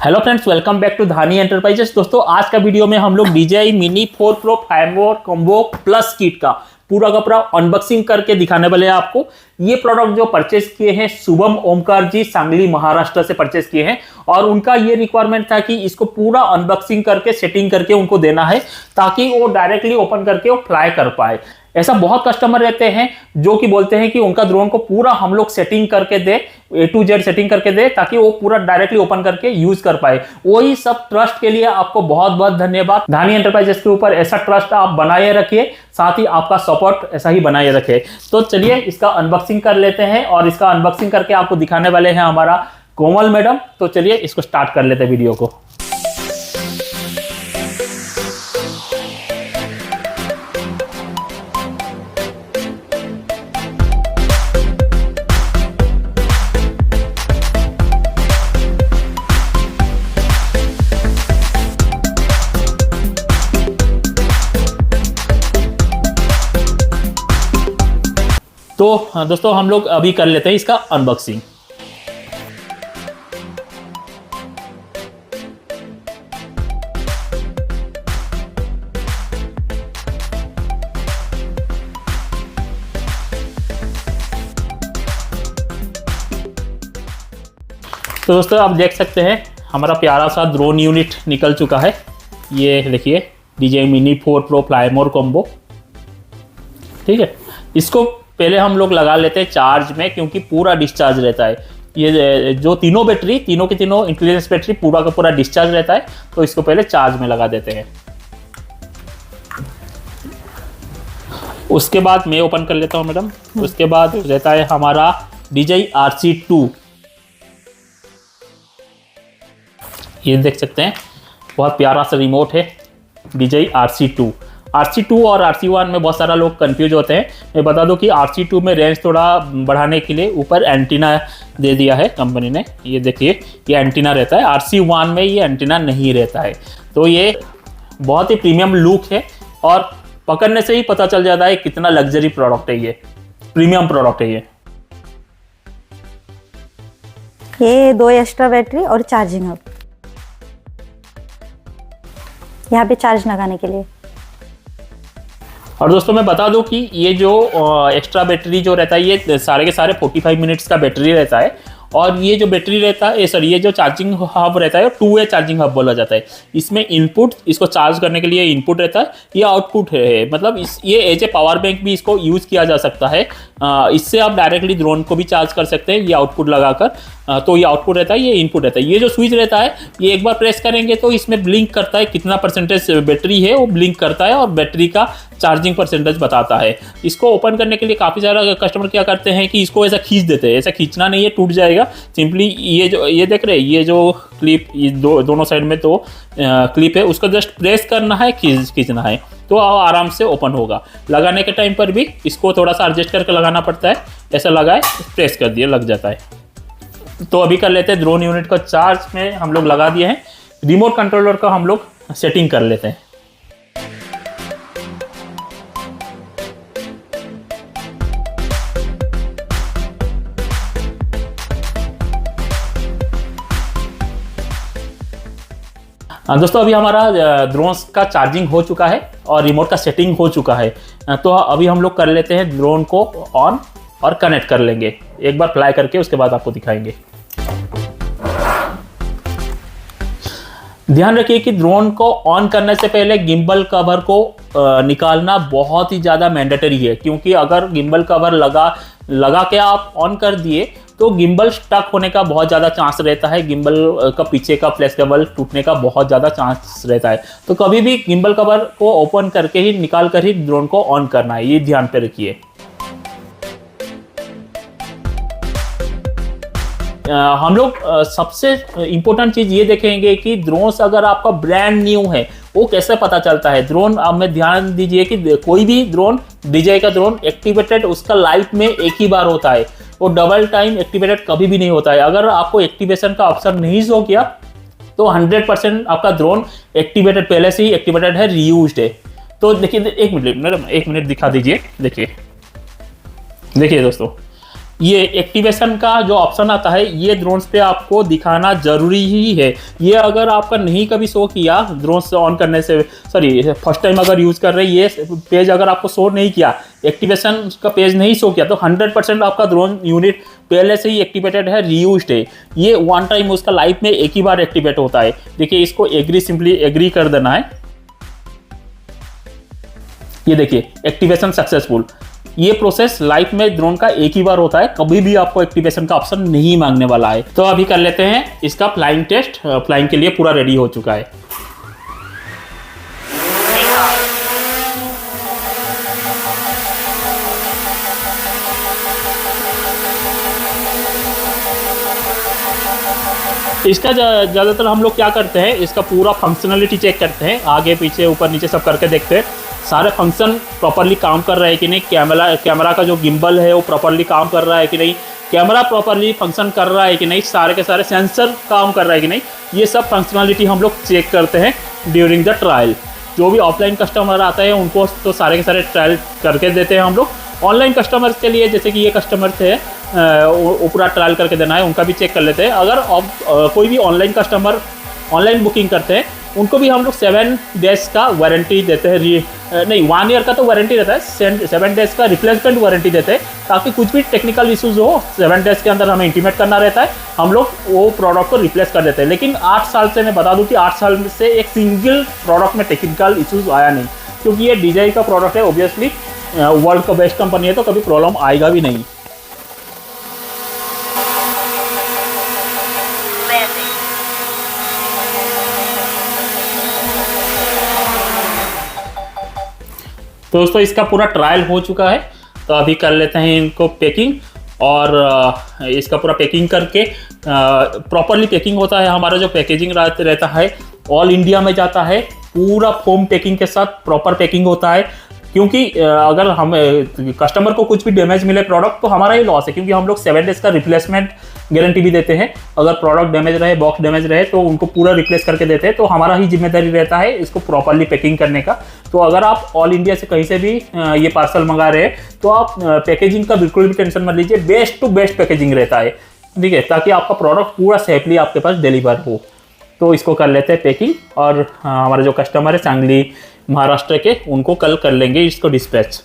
Hello friends, welcome back to Dhani enterprises. दोस्तों, आज का वीडियो में हम लोग DJI Mini 4 Pro fibre combo plus kit का पूरा का पूरा अनबॉक्सिंग करके दिखाने वाले हैं आपको। ये प्रोडक्ट जो परचेस किए हैं शुभम ओमकार जी सांगली महाराष्ट्र से परचेस किए हैं और उनका ये रिक्वायरमेंट था कि इसको पूरा अनबॉक्सिंग करके सेटिंग करके उनको देना है ताकि वो डायरेक्टली ओपन करके वो फ्लाई कर पाए। ऐसा बहुत कस्टमर रहते हैं जो कि बोलते हैं कि उनका ड्रोन को पूरा हम लोग सेटिंग करके दे, A to Z सेटिंग करके दे ताकि वो पूरा डायरेक्टली ओपन करके यूज कर पाए। वही सब ट्रस्ट के लिए आपको बहुत बहुत धन्यवाद। धानी एंटरप्राइजेस के ऊपर ऐसा ट्रस्ट आप बनाए रखिए, साथ ही आपका सपोर्ट ऐसा ही बनाए रखे। तो चलिए इसका अनबॉक्सिंग कर लेते हैं और इसका अनबॉक्सिंग करके आपको दिखाने वाले हैं हमारा कोमल मैडम। तो चलिए इसको स्टार्ट कर लेते हैं वीडियो को। तो दोस्तों, हम लोग अभी कर लेते हैं इसका अनबॉक्सिंग। तो दोस्तों, आप देख सकते हैं हमारा प्यारा सा ड्रोन यूनिट निकल चुका है। ये देखिए DJI Mini 4 Pro fly more combo. ठीक है, इसको पहले हम लोग लगा लेते हैं चार्ज में क्योंकि पूरा डिस्चार्ज रहता है। ये जो तीनों बैटरी तीनों की तीनों इंटेलिजेंस बैटरी पूरा का पूरा डिस्चार्ज रहता है, तो इसको पहले चार्ज में लगा देते हैं। उसके बाद मैं ओपन कर लेता हूं मैडम। उसके बाद रहता है हमारा DJI RC2। ये देख सकते हैं बहुत प्यारा सा रिमोट है DJI RC2 और RC1 में बहुत सारा लोग कंफ्यूज होते हैं। मैं बता दूं कि RC2 में रेंज थोड़ा बढ़ाने के लिए ऊपर एंटीना दे दिया है कंपनी ने। ये देखिए, ये एंटीना रहता है। RC1 में ये एंटीना नहीं रहता है। तो ये बहुत ही प्रीमियम लुक है और पकड़ने से ही पता चल जाता है कितना लग्जरी प्रोडक्ट है। ये प्रीमियम प्रोडक्ट है। ये 2 एक्स्ट्रा बैटरी और चार्जिंग हब यहाँ पे चार्ज लगाने के लिए। और दोस्तों, मैं बता दूं कि ये जो एक्स्ट्रा बैटरी जो रहता है ये सारे के सारे 45 मिनट्स का बैटरी रहता है। और ये जो बैटरी रहता है सॉरी ये जो चार्जिंग हब रहता है 2 वे चार्जिंग हब बोला जाता है। इसमें इनपुट, इसको चार्ज करने के लिए इनपुट रहता है, ये आउटपुट है। मतलब ये एज ए पावर बैंक भी इसको यूज़ किया जा सकता है। इससे आप डायरेक्टली ड्रोन को भी चार्ज कर सकते हैं ये आउटपुट लगाकर। तो ये आउटपुट रहता है, ये इनपुट रहता है। ये जो स्विच रहता है ये एक बार प्रेस करेंगे तो इसमें ब्लिंक करता है, कितना परसेंटेज बैटरी है वो ब्लिंक करता है और बैटरी का चार्जिंग परसेंटेज बताता है। इसको ओपन करने के लिए काफ़ी सारा कस्टमर क्या करते हैं कि इसको ऐसा खींच देते हैं। ऐसा खींचना नहीं है, टूट जाएगा। सिंपली ये देख रहे हैं, ये जो क्लिप ये दोनों साइड में तो क्लिप है, उसको जस्ट प्रेस करना है, खींचना है तो आराम से ओपन होगा। लगाने के टाइम पर भी इसको थोड़ा सा एडजस्ट करके लगाना पड़ता है। ऐसा लगाए, प्रेस कर दिए, लग जाता है। तो अभी कर लेते हैं ड्रोन यूनिट को चार्ज में हम लोग लगा दिए हैं। रिमोट कंट्रोलर का हम लोग सेटिंग कर लेते हैं। दोस्तों, अभी हमारा ड्रोन्स का चार्जिंग हो चुका है और रिमोट का सेटिंग हो चुका है। तो अभी हम लोग कर लेते हैं ड्रोन को ऑन और कनेक्ट कर लेंगे। एक बार फ्लाई करके उसके बाद आपको दिखाएंगे। ध्यान रखिए कि ड्रोन को ऑन करने से पहले गिम्बल कवर को निकालना बहुत ही ज़्यादा मैंडेटरी है, क्योंकि अगर गिम्बल कवर लगा के आप ऑन कर दिए तो गिम्बल स्टक होने का बहुत ज़्यादा चांस रहता है। गिम्बल का पीछे का फ्लैश केबल टूटने का बहुत ज़्यादा चांस रहता है। तो कभी भी गिम्बल कवर को ओपन करके ही निकाल कर ही ड्रोन को ऑन करना है, ये ध्यान पे रखिए। हम लोग सबसे इम्पोर्टेंट चीज़ ये देखेंगे कि ड्रोन्स अगर आपका ब्रांड न्यू है वो कैसे पता चलता है। ड्रोन अब में ध्यान दीजिए कि कोई भी ड्रोन DJI का ड्रोन एक्टिवेटेड उसका लाइफ में एक ही बार होता है, वो डबल टाइम एक्टिवेटेड कभी भी नहीं होता है। अगर आपको एक्टिवेशन का ऑप्शन नहीं शो किया तो 100% आपका ड्रोन एक्टिवेटेड, पहले से ही एक्टिवेटेड है, रीयूज्ड है। तो देखिए, एक मिनट दिखा दीजिए। देखिए दोस्तों, ये एक्टिवेशन का जो ऑप्शन आता है ये ड्रोन्स पे आपको दिखाना जरूरी ही है। ये अगर आपका नहीं कभी शो किया ड्रोन्स ऑन करने से, सॉरी फर्स्ट टाइम अगर यूज़ कर रहे ये पेज अगर आपको शो नहीं किया, एक्टिवेशन का पेज नहीं शो किया, तो 100% आपका ड्रोन यूनिट पहले से ही एक्टिवेटेड है, रीयूज्ड है। ये वन टाइम उसका लाइफ में एक ही बार एक्टिवेट होता है। देखिए इसको एग्री, सिंपली एग्री कर देना है। ये देखिए एक्टिवेशन सक्सेसफुल। ये प्रोसेस लाइफ में ड्रोन का एक ही बार होता है, कभी भी आपको एक्टिवेशन का ऑप्शन नहीं मांगने वाला है। तो अभी कर लेते हैं इसका फ्लाइंग टेस्ट। फ्लाइंग के लिए पूरा रेडी हो चुका है। इसका ज़्यादातर हम लोग क्या करते हैं, इसका पूरा फंक्शनलिटी चेक करते हैं, आगे पीछे ऊपर नीचे सब करके देखते हैं सारे फंक्शन प्रॉपरली काम कर रहा है कि नहीं, कैमरा का जो गिम्बल है वो प्रॉपरली काम कर रहा है कि नहीं, कैमरा प्रॉपरली फंक्शन कर रहा है कि नहीं, सारे के सारे सेंसर काम कर रहा है कि नहीं, ये सब फंक्शनलिटी हम लोग चेक करते हैं ड्यूरिंग द ट्रायल। जो भी ऑफलाइन कस्टमर आता है उनको तो सारे के सारे ट्रायल करके देते हैं हम लोग। ऑनलाइन कस्टमर्स के लिए जैसे कि ये कस्टमर थे वो पूरा ट्रायल करके देना है, उनका भी चेक कर लेते हैं। अगर कोई भी ऑनलाइन कस्टमर ऑनलाइन बुकिंग करते हैं उनको भी हम लोग 7 डेज का वारंटी देते हैं, नहीं 1 ईयर का तो वारंटी रहता है, 7 डेज का रिप्लेसमेंट वारंटी देते हैं, ताकि कुछ भी टेक्निकल इश्यूज हो 7 डेज के अंदर हमें इंटीमेट करना रहता है, हम लोग वो प्रोडक्ट को रिप्लेस कर देते हैं। लेकिन 8 साल से मैं बता दूं कि 8 साल से एक सिंगल प्रोडक्ट में टेक्निकल इश्यूज आया नहीं, क्योंकि ये DJI का प्रोडक्ट है, ऑब्वियसली वर्ल्ड का बेस्ट कंपनी है, तो कभी प्रॉब्लम आएगा भी नहीं। तो दोस्तों इसका पूरा ट्रायल हो चुका है, तो अभी कर लेते हैं इनको पैकिंग। और इसका पूरा पैकिंग करके प्रॉपरली पैकिंग होता है। हमारा जो पैकेजिंग रहता है ऑल इंडिया में जाता है, पूरा फोम पैकिंग के साथ प्रॉपर पैकिंग होता है, क्योंकि अगर हम कस्टमर को कुछ भी डैमेज मिले प्रोडक्ट तो हमारा ही लॉस है, क्योंकि हम लोग 7 डेज का रिप्लेसमेंट गारंटी भी देते हैं। अगर प्रोडक्ट डैमेज रहे, बॉक्स डैमेज रहे तो उनको पूरा रिप्लेस करके देते हैं, तो हमारा ही जिम्मेदारी रहता है इसको प्रॉपरली पैकिंग करने का। तो अगर आप ऑल इंडिया से कहीं से भी ये पार्सल मंगा रहे हैं तो आप पैकेजिंग का बिल्कुल भी टेंशन मत लीजिए, बेस्ट टू बेस्ट पैकेजिंग रहता है, ठीक है, ताकि आपका प्रोडक्ट पूरा सेफली आपके पास डिलीवर हो। तो इसको कर लेते हैं पैकिंग, और हमारे जो कस्टमर है सांगली महाराष्ट्र के, उनको कल कर लेंगे इसको डिस्पैच।